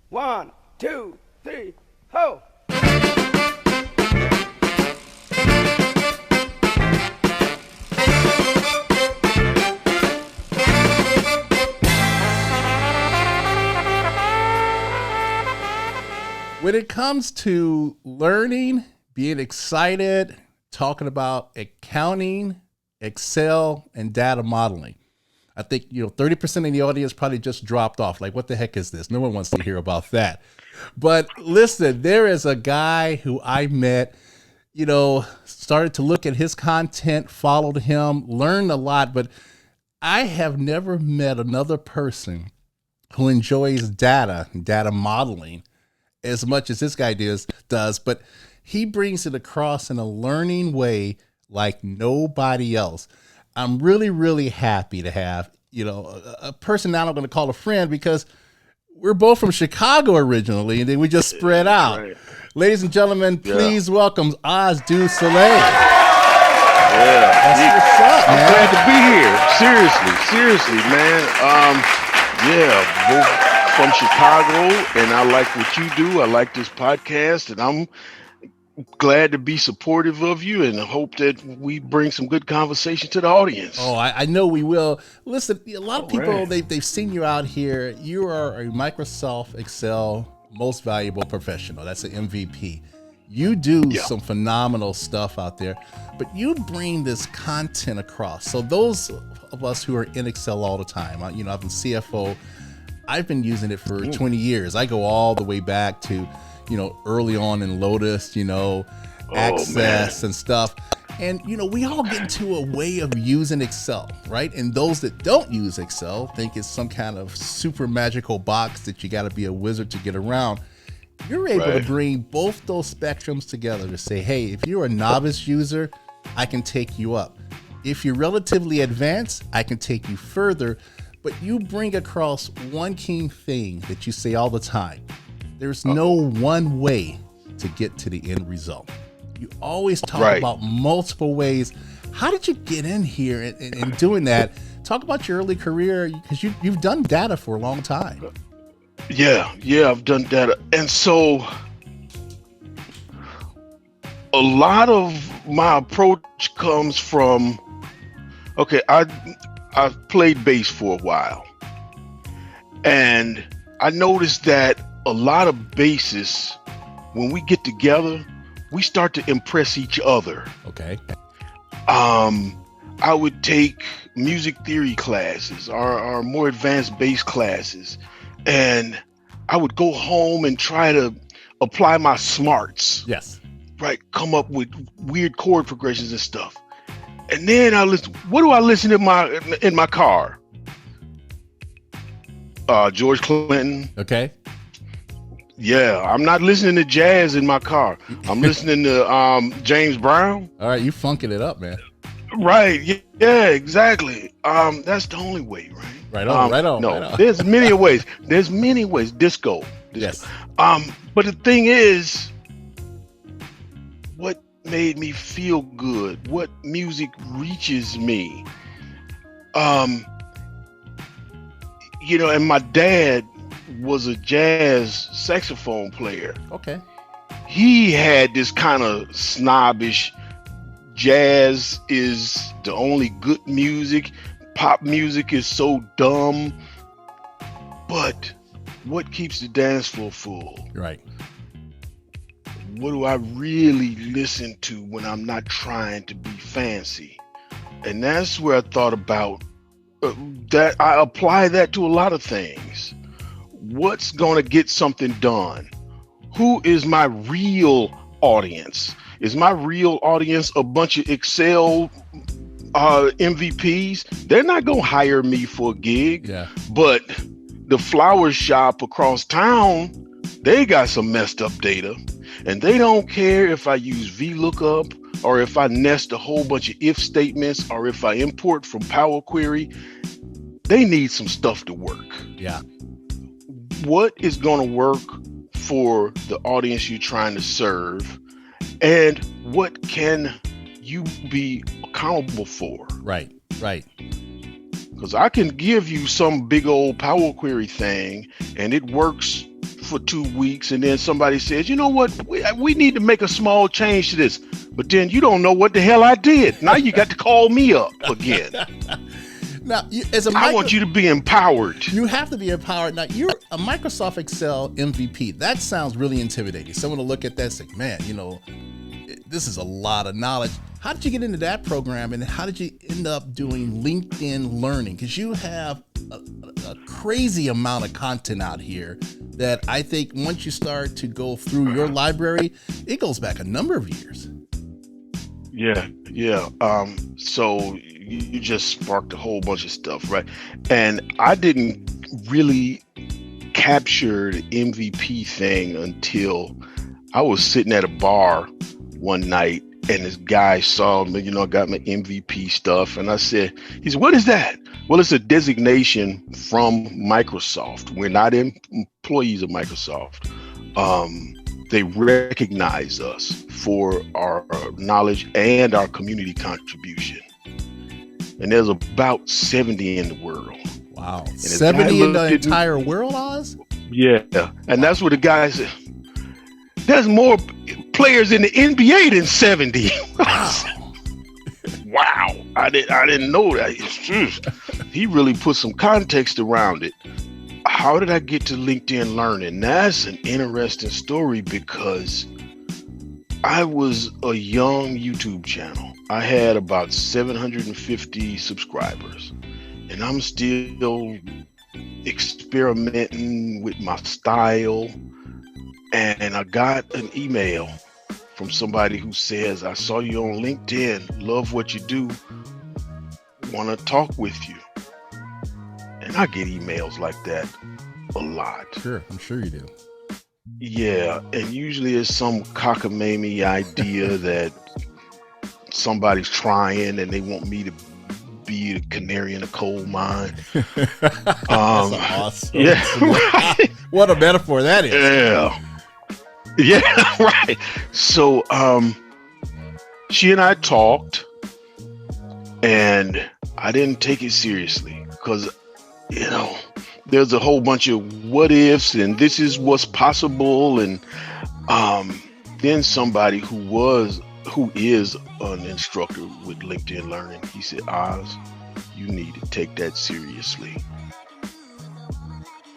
One, two, three, ho! When it comes to learning, being excited, talking about accounting, Excel, and data modeling, I think 30% of the audience probably just dropped off. Like, what the heck is this? No one wants to hear about that. But listen, there is a guy who I met, started to look at his content, followed him, learned a lot, but I have never met another person who enjoys data modeling as much as this guy does, but he brings it across in a learning way like nobody else. I'm really, really happy to have, a person now I'm going to call a friend because we're both from Chicago originally, and then we just spread out. Right. Ladies and gentlemen, please welcome Oz Du Soleil. Yeah. What's up, man? I'm glad to be here. Seriously, man. Both from Chicago, and I like what you do. I like this podcast, and I'm glad to be supportive of you and hope that we bring some good conversation to the audience. Oh, I know we will. Listen, a lot of people, they've seen you out here. You are a Microsoft Excel Most Valuable Professional. That's an MVP. You do some phenomenal stuff out there, but you bring this content across. So those of us who are in Excel all the time, I've been CFO. I've been using it for 20 years. I go all the way back to, early on in Lotus, Access and stuff. And, we all get into a way of using Excel, right? And those that don't use Excel think it's some kind of super magical box that you got to be a wizard to get around. You're able to bring both those spectrums together to say, hey, if you're a novice user, I can take you up. If you're relatively advanced, I can take you further. But you bring across one key thing that you say all the time. There's no one way to get to the end result. You always talk about multiple ways. How did you get in here and doing that? Talk about your early career, because you've done data for a long time. Yeah, I've done data. And so a lot of my approach comes from, I've played bass for a while, and I noticed that a lot of bassists, when we get together, we start to impress each other. Okay. I would take music theory classes or more advanced bass classes, and I would go home and try to apply my smarts. Yes. Right. Come up with weird chord progressions and stuff. And then I listen. What do I listen in my car? George Clinton. Okay. Yeah, I'm not listening to jazz in my car. I'm listening to James Brown. All right, you funking it up, man. Right. Yeah, exactly. That's the only way, right? Right on. No, right on. There's many ways. Disco. Yes. But the thing is, what made me feel good? What music reaches me? And my dad was a jazz saxophone player. Okay. He had this kind of snobbish, jazz is the only good music, pop music is so dumb. But what keeps the dance floor full? Right. What do I really listen to when I'm not trying to be fancy? And that's where I thought about that. I apply that to a lot of things. What's going to get something done? Who is my real audience? Is my real audience a bunch of Excel MVPs? They're not going to hire me for a gig. Yeah. But the flower shop across town, they got some messed up data, and they don't care if I use VLOOKUP or if I nest a whole bunch of if statements or if I import from Power Query. They need some stuff to work. Yeah. What is going to work for the audience you're trying to serve, and what can you be accountable for? Right. Because I can give you some big old Power Query thing and it works for 2 weeks, and then somebody says, you know what, we need to make a small change to this. But then you don't know what the hell I did. Now you got to call me up again. Now, I want you to be empowered. You have to be empowered. Now, you're a Microsoft Excel MVP. That sounds really intimidating. Someone will look at that and say, man, you know, this is a lot of knowledge. How did you get into that program, and how did you end up doing LinkedIn Learning? Because you have a crazy amount of content out here that I think once you start to go through your library, it goes back a number of years. Yeah. So you just sparked a whole bunch of stuff, right? And I didn't really capture the MVP thing until I was sitting at a bar one night, and this guy saw me, you know, I got my MVP stuff, and I said, he said, what is that? Well, it's a designation from Microsoft. We're not employees of Microsoft. They recognize us for our knowledge and our community contribution. And there's about 70 in the world. Wow. 70 in the entire world, Oz? Yeah. And that's what the guy said. There's more players in the NBA than 70. Wow. Wow. I didn't know that. He really put some context around it. How did I get to LinkedIn Learning? That's an interesting story, because I was a young YouTube channel. I had about 750 subscribers, and I'm still experimenting with my style. And I got an email from somebody who says, I saw you on LinkedIn, love what you do, want to talk with you. And I get emails like that a lot. Sure, I'm sure you do. Yeah, and usually it's some cockamamie idea that somebody's trying and they want me to be a canary in a coal mine. That's awesome. Yeah, right. What a metaphor that is. Yeah, right. So she and I talked, and I didn't take it seriously because, you know, there's a whole bunch of what ifs and this is what's possible. And then somebody who is an instructor with LinkedIn Learning, he said, Oz, you need to take that seriously.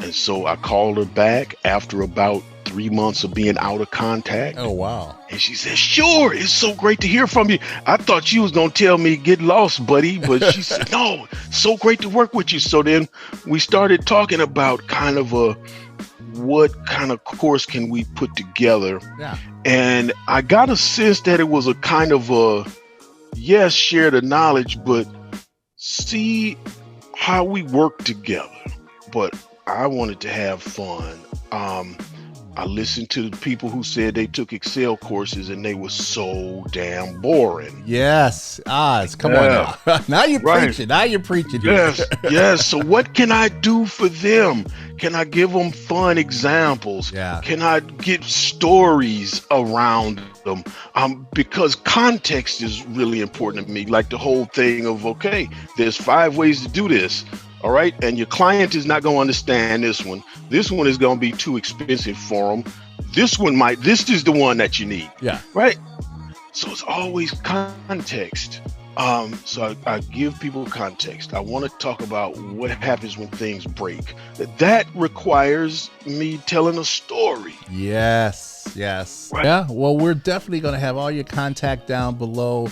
And so I called her back after about 3 months of being out of contact. Oh, wow. And she said, sure, it's so great to hear from you. I thought you was going to tell me get lost, buddy. But she said, no, so great to work with you. So then we started talking about kind of what kind of course can we put together. Yeah. And I got a sense that it was a kind of a, yes, share the knowledge, but see how we work together. But I wanted to have fun. I listened to the people who said they took Excel courses and they were so damn boring. Yes, Oz, come on now. Now you're preaching. Now you're preaching. Yes. So what can I do for them? Can I give them fun examples? Yeah. Can I get stories around them? Because context is really important to me. Like the whole thing of, okay, there's 5 ways to do this. All right. And your client is not going to understand this one. This one is going to be too expensive for them. This is the one that you need. Yeah. Right. So it's always context. So I give people context. I want to talk about what happens when things break. That requires me telling a story. Yes. Right. Yeah. Well, we're definitely going to have all your contact down below.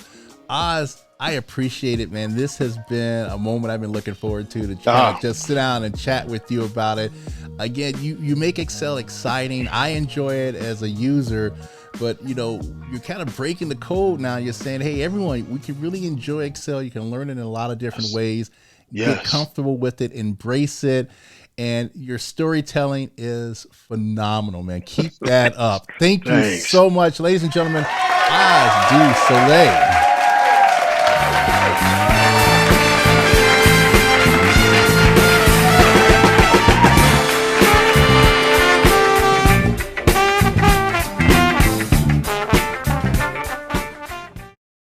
Oz, I appreciate it, man. This has been a moment I've been looking forward to try to just sit down and chat with you about it. Again, you make Excel exciting. I enjoy it as a user, but you know, you're kind of breaking the code now. You're saying, hey, everyone, we can really enjoy Excel. You can learn it in a lot of different ways. Get comfortable with it, embrace it. And your storytelling is phenomenal, man. Keep that up. Thank you so much, ladies and gentlemen. Oz Du Soleil.